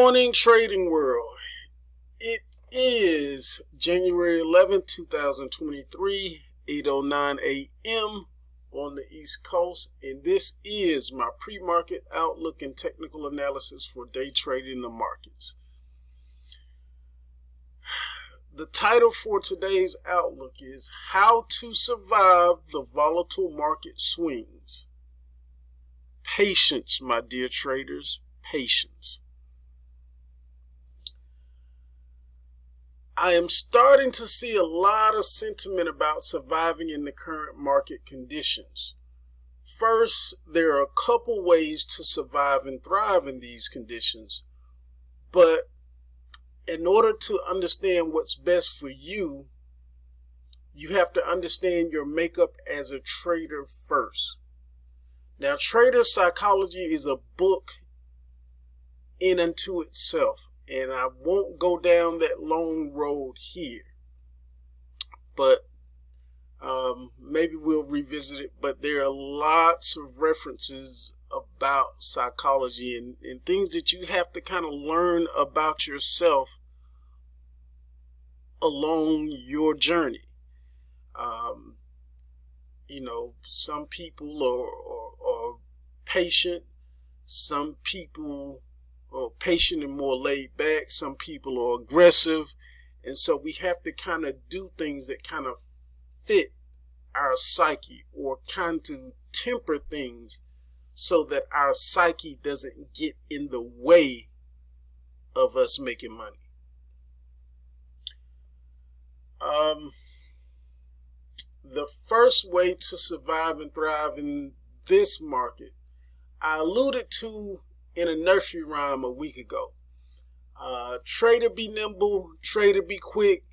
morning, trading world. It is January 11th, 2023, 8:09 a.m. on the East Coast, and this is my pre-market outlook and technical analysis for day trading the markets. The title for today's outlook is How to Survive the Volatile Market Swings. Patience, my dear traders, patience. I am starting to see a lot of sentiment about surviving in the current market conditions. First, there are a couple ways to survive and thrive in these conditions, but in order to understand what's best for you, you have to understand your makeup as a trader first. Now, Trader Psychology is a book in unto itself, and I won't go down that long road here, but maybe we'll revisit it. But there are lots of references about psychology and things that you have to kind of learn about yourself along your journey. Some people are patient, some people are patient and more laid back, some people are aggressive, and so we have to kind of do things that kind of fit our psyche, or kind of temper things so that our psyche doesn't get in the way of us making money. The first way to survive and thrive in this market, I alluded to in a nursery rhyme a week ago. Trader be nimble, trader be quick,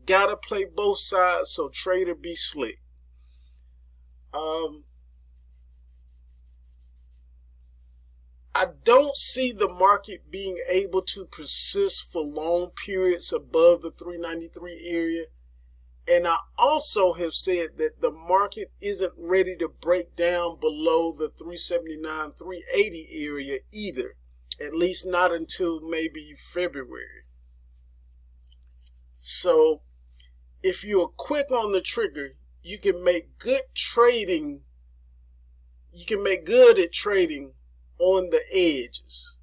gotta play both sides, so trader be slick. I don't see the market being able to persist for long periods above the 393 area. And I also have said that the market isn't ready to break down below the 379, 380 area either, at least not until maybe February. So if you're quick on the trigger, you can make good trading. You can make good at trading on the edges.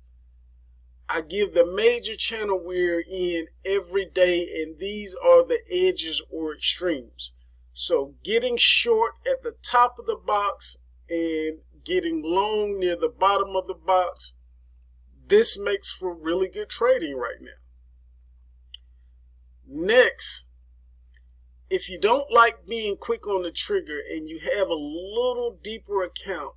I give the major channel we're in every day, and these are the edges or extremes. So getting short at the top of the box and getting long near the bottom of the box, this makes for really good trading right now. Next, if you don't like being quick on the trigger and you have a little deeper account,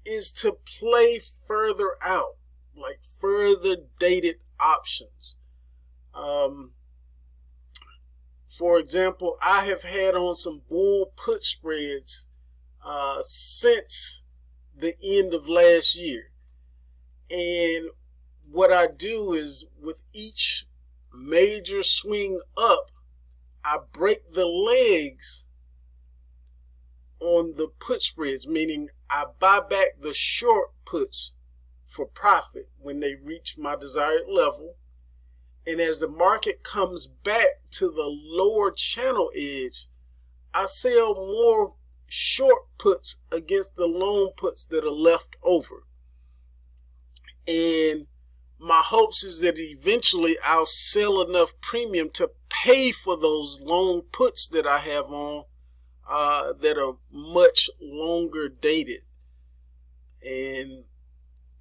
is to play further out, like further dated options. For example, I have had on some bull put spreads since the end of last year. And what I do is with each major swing up, I break the legs on the put spreads, meaning I buy back the short puts for profit when they reach my desired level. And as the market comes back to the lower channel edge, I sell more short puts against the long puts that are left over. And my hopes is that eventually I'll sell enough premium to pay for those long puts that I have on that are much longer dated. And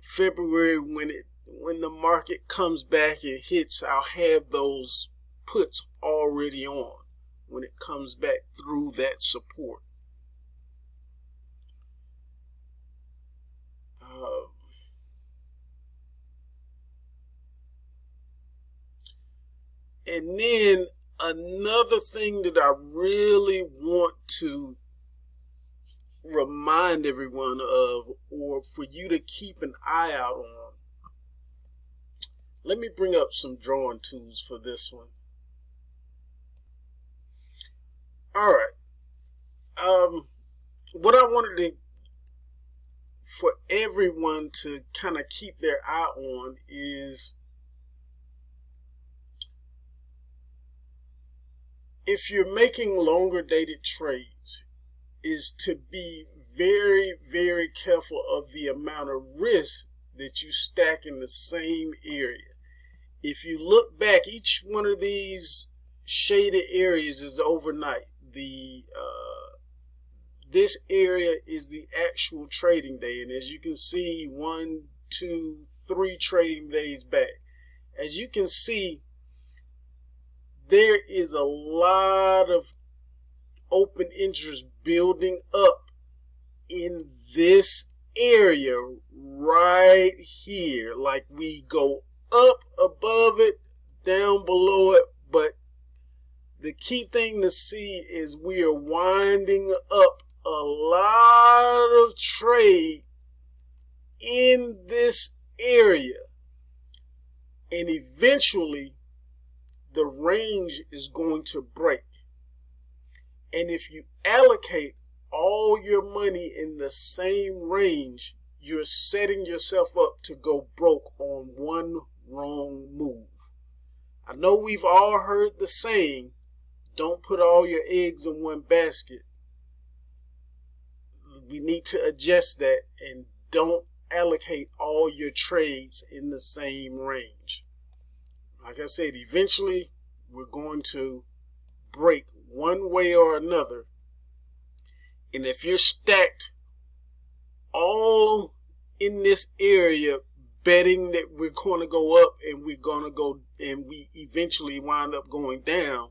February, when the market comes back and hits, I'll have those puts already on when it comes back through that support. And then another thing that I really want to remind everyone of, or for you to keep an eye out on. Let me bring up some drawing tools for this one. All right. What I wanted to for everyone to kind of keep their eye on is, if you're making longer dated trades, is to be very, very careful of the amount of risk that you stack in the same area. If you look back, each one of these shaded areas is overnight. This area is the actual trading day, and as you can see, 1, 2, 3 trading days back, as you can see, there is a lot of open interest building up in this area right here. Like, we go up above it, down below it, but the key thing to see is we are winding up a lot of trade in this area, and eventually the range is going to break. And if you allocate all your money in the same range, you're setting yourself up to go broke on one wrong move. I know we've all heard the saying, don't put all your eggs in one basket. We need to adjust that, and don't allocate all your trades in the same range. Like I said, eventually we're going to break one way or another. And if you're stacked all in this area, betting that we're going to go up and we're going to go, and we eventually wind up going down,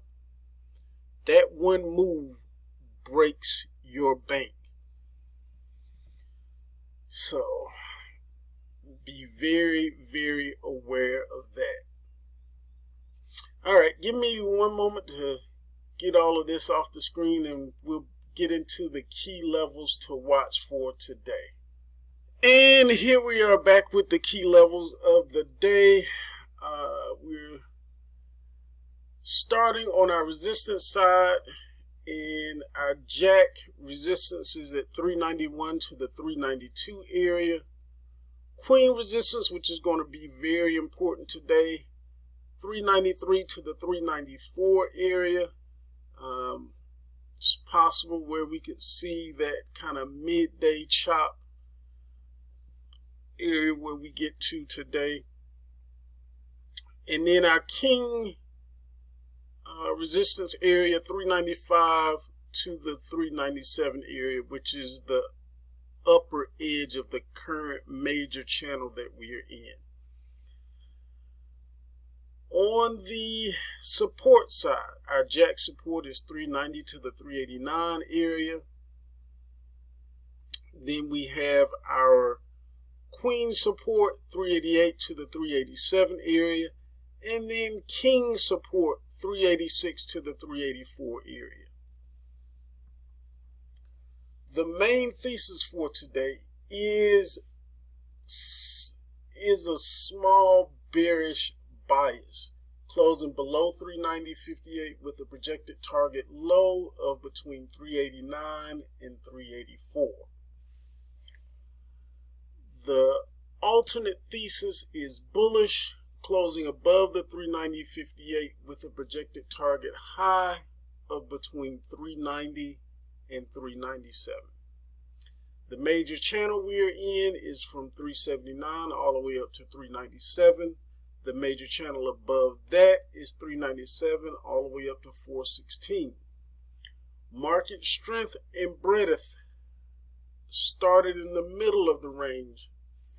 that one move breaks your bank. So be very, very aware of that. All right, give me one moment to get all of this off the screen, and we'll get into the key levels to watch for today. And here we are back with the key levels of the day. We're starting on our resistance side, and our jack resistance is at 391 to the 392 area. Queen resistance, which is going to be very important today, 393 to the 394 area. It's possible where we could see that kind of midday chop area where we get to today. And then our king resistance area, 395 to the 397 area, which is the upper edge of the current major channel that we are in. On the support side, our jack support is 390 to the 389 area. Then we have our queen support, 388 to the 387 area. And then king support, 386 to the 384 area. The main thesis for today is a small bearish bias, closing below 390.58 with a projected target low of between 389 and 384. The alternate thesis is bullish, closing above the 390.58 with a projected target high of between 390 and 397. The major channel we are in is from 379 all the way up to 397. The major channel above that is 397 all the way up to 416. Market strength and breadth started in the middle of the range,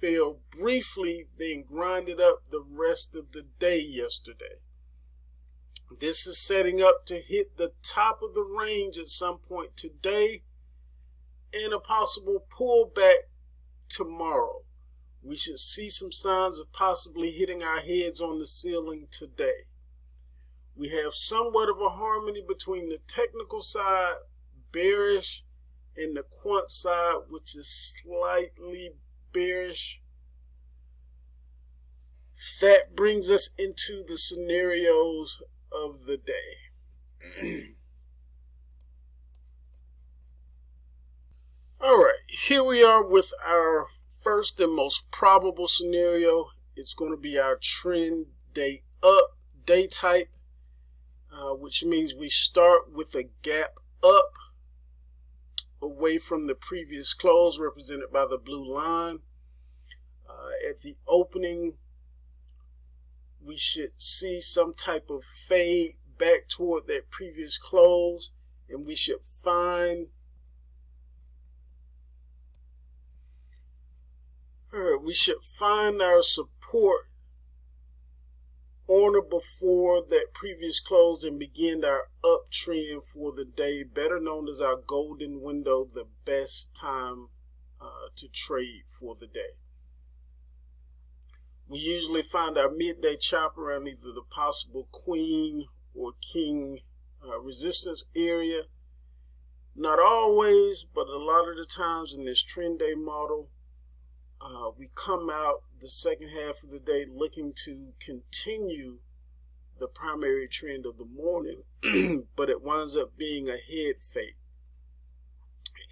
fell briefly, then grinded up the rest of the day yesterday. This is setting up to hit the top of the range at some point today and a possible pullback tomorrow. We should see some signs of possibly hitting our heads on the ceiling today. We have somewhat of a harmony between the technical side, bearish, and the quant side, which is slightly bearish. That brings us into the scenarios of the day. All right, here we are with our first and most probable scenario. It's going to be our trend day up day type, which means we start with a gap up away from the previous close represented by the blue line. At the opening, we should see some type of fade back toward that previous close, and we should find our support on or before that previous close and begin our uptrend for the day, better known as our golden window, the best time to trade for the day. We usually find our midday chop around either the possible queen or king resistance area. Not always, but a lot of the times in this trend day model, we come out the second half of the day looking to continue the primary trend of the morning, but it winds up being a head fake.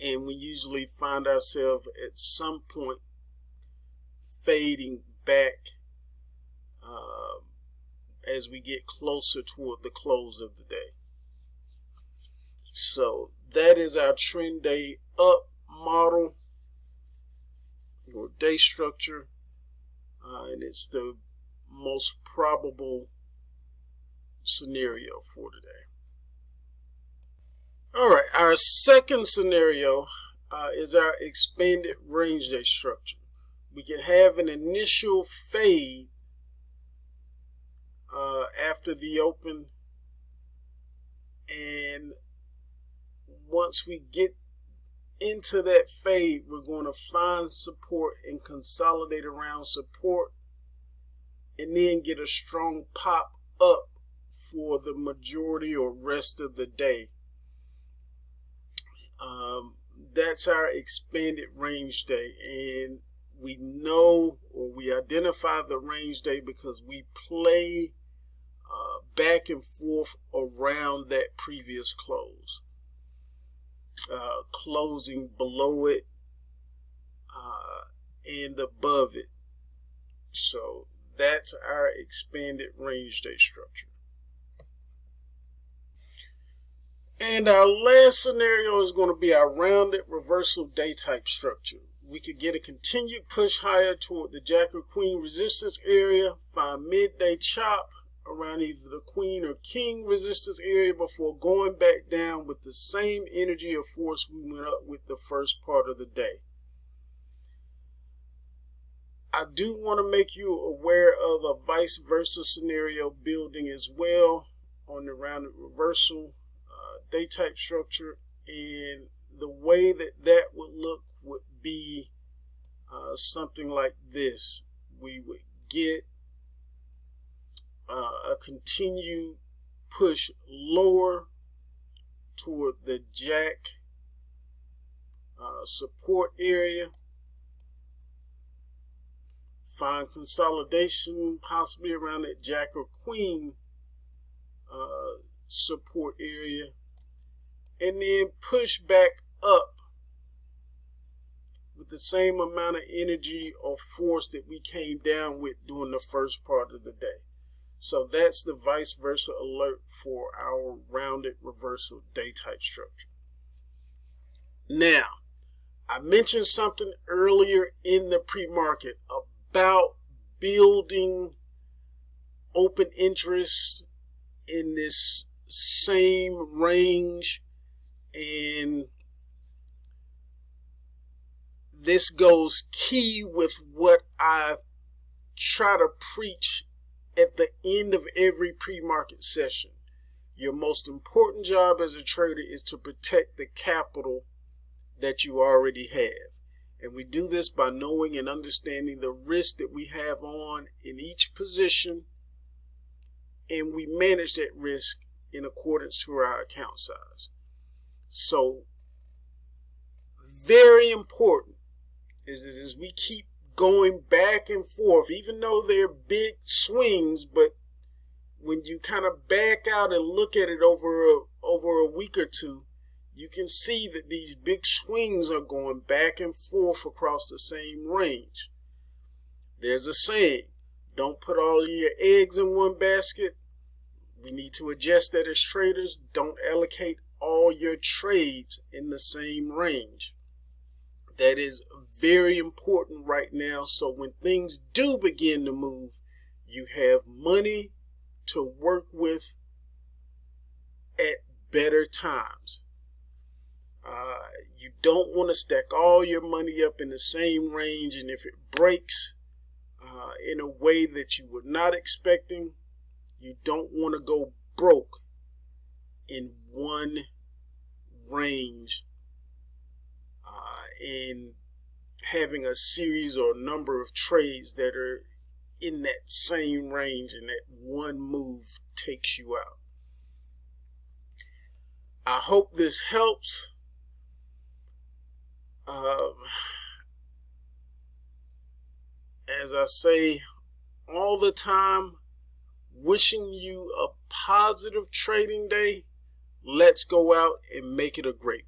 And we usually find ourselves at some point fading back as we get closer toward the close of the day. So that is our trend day up model or day structure, and it's the most probable scenario for today. All right, our second scenario is our expanded range day structure. We can have an initial fade after the open, and once we get into that fade, we're going to find support and consolidate around support, and then get a strong pop up for the majority or rest of the day. That's our expanded range day, and we know, or we identify the range day because we play back and forth around that previous close, closing below it and above it. So that's our expanded range day structure. And our last scenario is going to be our rounded reversal day type structure. We could get a continued push higher toward the jack or queen resistance area, find midday chop around either the queen or king resistance area before going back down with the same energy or force we went up with the first part of the day. I do want to make you aware of a vice versa scenario building as well on the rounded reversal day type structure, and the way that would look would be something like this. We would get a continued push lower toward the jack support area, find consolidation possibly around that jack or queen support area, and then push back up with the same amount of energy or force that we came down with during the first part of the day. So that's the vice versa alert for our rounded reversal day type structure. Now, I mentioned something earlier in the pre-market about building open interest in this same range, and this goes key with what I try to preach at the end of every pre-market session. Your most important job as a trader is to protect the capital that you already have. And we do this by knowing and understanding the risk that we have on in each position, and we manage that risk in accordance to our account size. So very important is we keep going back and forth, even though they're big swings, but when you kind of back out and look at it over a week or two, you can see that these big swings are going back and forth across the same range. There's a saying, don't put all of your eggs in one basket. We need to adjust that as traders. Don't allocate all your trades in the same range. That is very important right now. So when things do begin to move, you have money to work with at better times. You don't want to stack all your money up in the same range, and if it breaks in a way that you were not expecting, you don't want to go broke in one range in having a series or a number of trades that are in that same range and that one move takes you out. I hope this helps. As I say all the time, wishing you a positive trading day. Let's go out and make it a great one.